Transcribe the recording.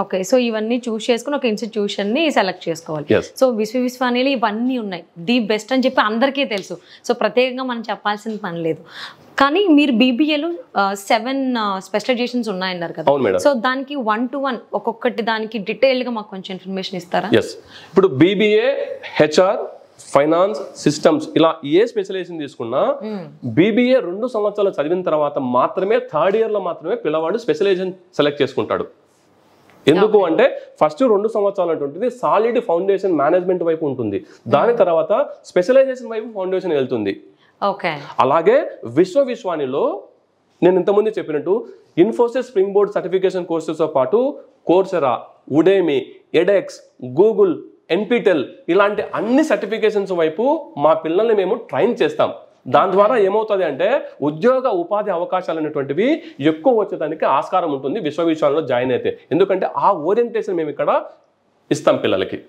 Okay. So ఇవన్నీ చూస్ చేసుకుని ఒక ఇన్స్టిట్యూషన్ని సెలెక్ట్ చేసుకోవాలి. Yes. సో విశ్వవిద్యాలయాలు ఇవన్నీ ఉన్నాయి. ది బెస్ట్ అని చెప్పి అందరికీ తెలుసు. సో ప్రత్యేకంగా మనం చెప్పాల్సిన పని లేదు. కానీ మీరు బీబీఏలో 7 స్పెషలైజేషన్స్ ఉన్నాయన్నారు కదా. అవును మేడం. సో దానికి 1-to-1 ఒక్కొక్కటి దానికి డీటెయిల్డ్గా మాకు కొంచెం ఇన్ఫర్మేషన్ ఇస్తారా? ఎస్. ఇప్పుడు బీబీఏ, హెచ్ఆర్, ఫైనాన్స్, సిస్టమ్స్ ఇలా ఏ స్పెషలైజేషన్ తీసుకున్నా బీబీఏ 2 సంవత్సరాలు చదివిన తర్వాత మాత్రమే థర్డ్ ఇయర్ లో మాత్రమే పిల్లవాడు స్పెషలైజేషన్ సెలెక్ట్ చేసుకుంటాడు. ఎందుకు అంటే ఫస్ట్ 2 సంవత్సరాలు అంటుంటుంది సాలిడ్ ఫౌండేషన్ మేనేజ్మెంట్ వైపు ఉంటుంది, దాని తర్వాత స్పెషలైజేషన్ వైపు ఫౌండేషన్ వెళ్తుంది. ఓకే. అలాగే విశ్వవిద్యాలయంలో నేను ఇంతకుముందు చెప్పినట్టు ఇన్ఫోసిస్ స్ప్రింగ్ బోర్డ్ సర్టిఫికేషన్ కోర్సెస్తో పాటు Coursera, Udemy, edX, Google, NPTEL ఇలాంటి అన్ని సర్టిఫికేషన్స్ వైపు మా పిల్లల్ని మేము ట్రైన్ చేస్తాం. దాని ద్వారా ఏమవుతుంది అంటే ఉద్యోగ ఉపాధి అవకాశాలు అనేటువంటివి ఎక్కువ వచ్చేదానికి ఆస్కారం ఉంటుంది విశ్వవిద్యాలయంలో జాయిన్ అయితే. ఎందుకంటే ఆ ఓరియంటేషన్ మేము ఇక్కడ ఇస్తాం పిల్లలకి.